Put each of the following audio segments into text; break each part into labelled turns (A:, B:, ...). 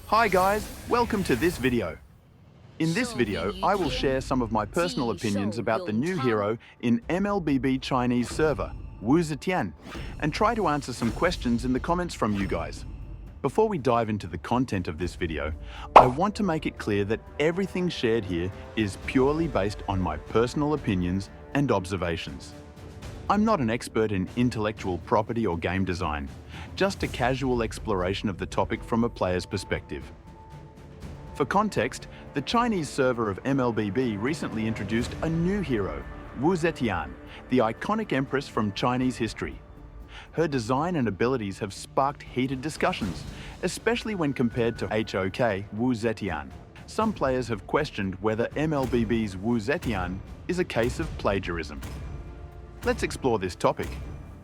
A: Hi guys, welcome to this video. In this video, I will share some of my personal opinions about the new hero in MLBB Chinese server, Wu Zetian, and try to answer some questions in the comments from you guys. Before we dive into the content of this video, I want to make it clear that everything shared here is purely based on my personal opinions and observations. I'm not an expert in intellectual property or game design, just a casual exploration of the topic from a player's perspective. For context, the Chinese server of MLBB recently introduced a new hero, Wu Zetian, the iconic empress from Chinese history. Her design and abilities have sparked heated discussions, especially when compared to HOK Wu Zetian. Some players have questioned whether MLBB's Wu Zetian is a case of plagiarism. Let's explore this topic.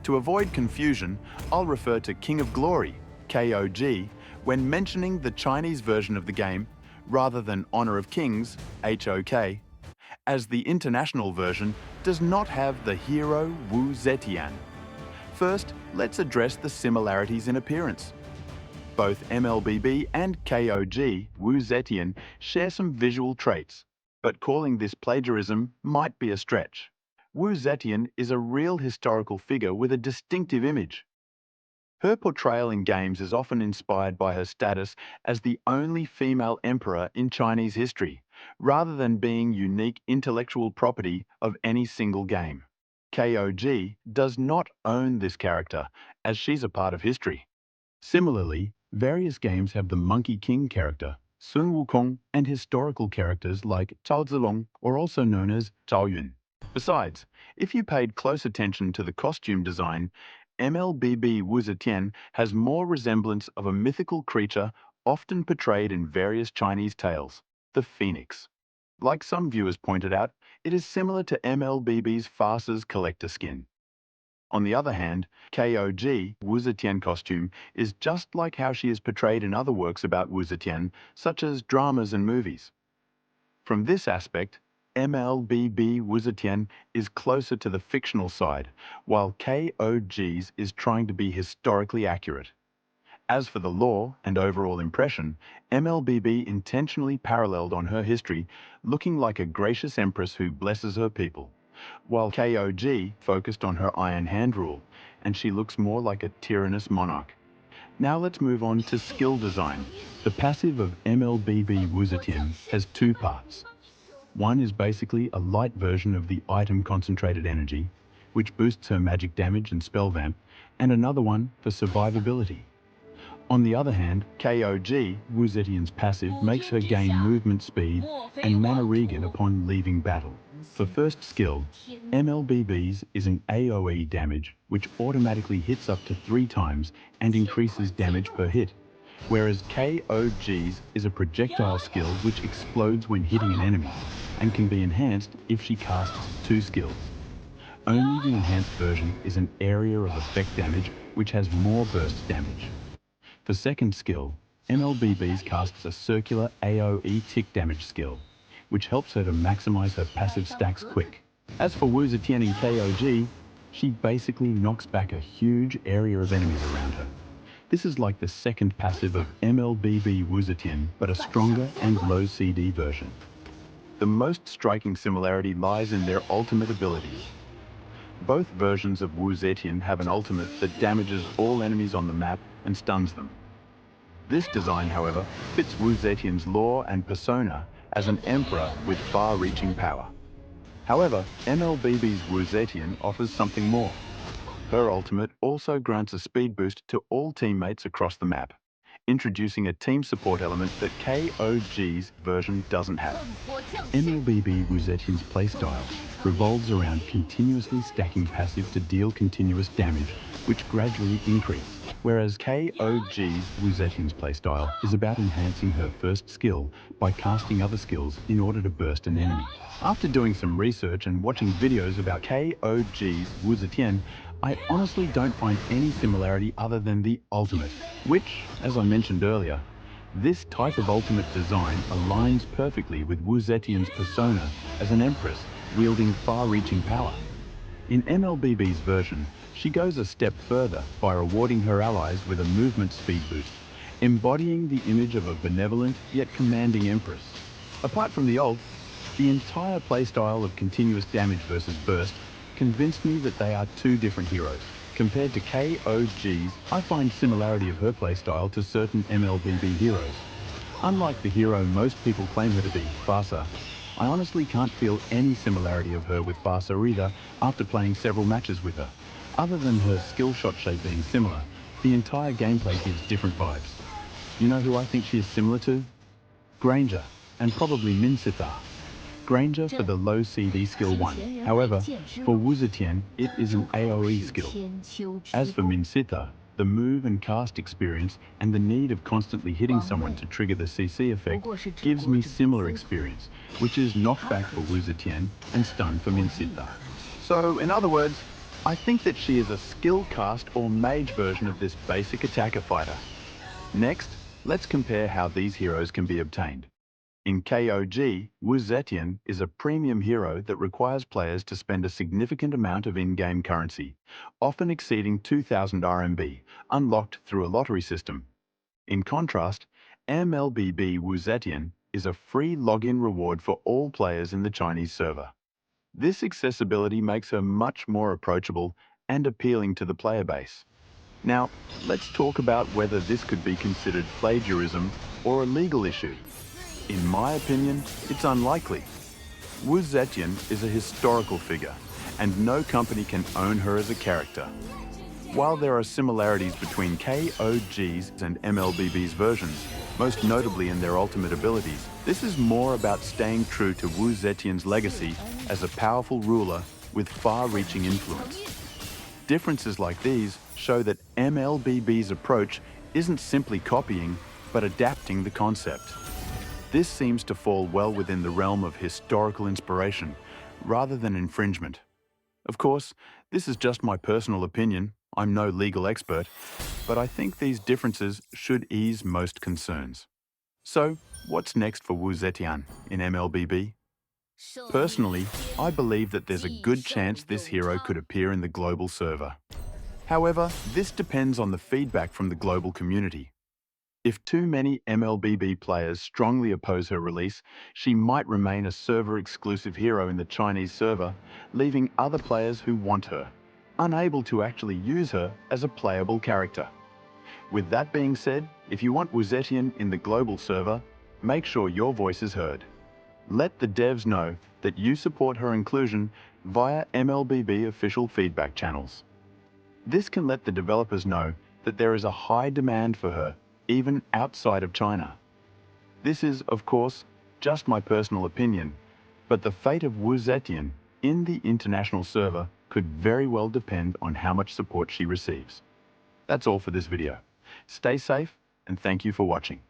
A: To avoid confusion, I'll refer to King of Glory, KOG, when mentioning the Chinese version of the game, rather than Honor of Kings, HOK, as the international version does not have the hero Wu Zetian. First, let's address the similarities in appearance. Both MLBB and KOG Wu Zetian share some visual traits, but calling this plagiarism might be a stretch. Wu Zetian is a real historical figure with a distinctive image. Her portrayal in games is often inspired by her status as the only female emperor in Chinese history, rather than being unique intellectual property of any single game. KOG does not own this character, as she's a part of history. Similarly, various games have the Monkey King character, Sun Wukong, and historical characters like Cao Zilong, or also known as Zhao Yun. Besides, if you paid close attention to the costume design, MLBB Wu Zetian has more resemblance of a mythical creature often portrayed in various Chinese tales, the phoenix. Like some viewers pointed out, it is similar to MLBB's Farce's collector skin. On the other hand, KOG Wu Zetian costume is just like how she is portrayed in other works about Wu Zetian, such as dramas and movies. From this aspect, MLBB Wu Zetian is closer to the fictional side, while KOG's is trying to be historically accurate. As for the lore and overall impression, MLBB intentionally paralleled on her history, looking like a gracious empress who blesses her people, while KOG focused on her iron hand rule, and she looks more like a tyrannous monarch. Now let's move on to skill design. The passive of MLBB Wu Zetian has two parts. One is basically a light version of the item concentrated energy, which boosts her magic damage and spell vamp, and another one for survivability. On the other hand, KOG Wu Zetian's passive makes her gain movement speed and mana regen upon leaving battle. For first skill, MLBB's is an AoE damage, which automatically hits up to 3 times and increases damage per hit, whereas KOG's is a projectile skill which explodes when hitting an enemy, and can be enhanced if she casts 2 skills. Only the enhanced version is an area of effect damage, which has more burst damage. For second skill, MLBB's casts a circular AoE tick damage skill, which helps her to maximize her passive stacks quick. As for Wu Zetian in KOG, she basically knocks back a huge area of enemies around her. This is like the second passive of MLBB Wu Zetian, but a stronger and low CD version. The most striking similarity lies in their ultimate abilities. Both versions of Wu Zetian have an ultimate that damages all enemies on the map and stuns them. This design, however, fits Wu Zetian's lore and persona as an emperor with far-reaching power. However, MLBB's Wu Zetian offers something more. Her ultimate also grants a speed boost to all teammates across the map, introducing a team support element that KOG's version doesn't have. MLBB Wu Zetian's playstyle revolves around continuously stacking passive to deal continuous damage, which gradually increase, whereas KOG's Wu Zetian's playstyle is about enhancing her first skill by casting other skills in order to burst an enemy. After doing some research and watching videos about KOG's Wu Zetian, I honestly don't find any similarity other than the ultimate, which, as I mentioned earlier, this type of ultimate design aligns perfectly with Wu Zetian's persona as an empress wielding far-reaching power. In MLBB's version, She goes a step further by rewarding her allies with a movement speed boost, embodying the image of a benevolent yet commanding empress. Apart from the ult, the entire playstyle of continuous damage versus burst convinced me that they are two different heroes. Compared to KOG's, I find similarity of her playstyle to certain MLBB heroes. Unlike the hero most people claim her to be, Farsa, I honestly can't feel any similarity of her with Farsa either after playing several matches with her. Other than her skill shot shape being similar, the entire gameplay gives different vibes. You know who I think she is similar to? Granger, and probably Minsithar. Granger for the low CD skill 1. However, for Wu Zetian, it is an AoE skill. As for Minsithar, the move and cast experience and the need of constantly hitting someone to trigger the CC effect gives me similar experience, which is knockback for Wu Zetian and stun for Minsithar. So, in other words, I think that she is a skill cast or mage version of this basic attacker fighter. Next, let's compare how these heroes can be obtained. In KOG, Wu Zetian is a premium hero that requires players to spend a significant amount of in-game currency, often exceeding 2,000 RMB, unlocked through a lottery system. In contrast, MLBB Wu Zetian is a free login reward for all players in the Chinese server. This accessibility makes her much more approachable and appealing to the player base. Now, let's talk about whether this could be considered plagiarism or a legal issue. In my opinion, it's unlikely. Wu Zetian is a historical figure, and no company can own her as a character. While there are similarities between KOG's and MLBB's versions, most notably in their ultimate abilities, this is more about staying true to Wu Zetian's legacy as a powerful ruler with far-reaching influence. Differences like these show that MLBB's approach isn't simply copying, but adapting the concept. This seems to fall well within the realm of historical inspiration, rather than infringement. Of course, this is just my personal opinion. I'm no legal expert, but I think these differences should ease most concerns. So, what's next for Wu Zetian in MLBB? Personally, I believe that there's a good chance this hero could appear in the global server. However, this depends on the feedback from the global community. If too many MLBB players strongly oppose her release, she might remain a server-exclusive hero in the Chinese server, leaving other players who want her, unable to actually use her as a playable character. With that being said, if you want Wu Zetian in the global server, make sure your voice is heard. Let the devs know that you support her inclusion via MLBB official feedback channels. This can let the developers know that there is a high demand for her, even outside of China. This is, of course, just my personal opinion, but the fate of Wu Zetian in the international server could very well depend on how much support she receives. That's all for this video. Stay safe, and thank you for watching.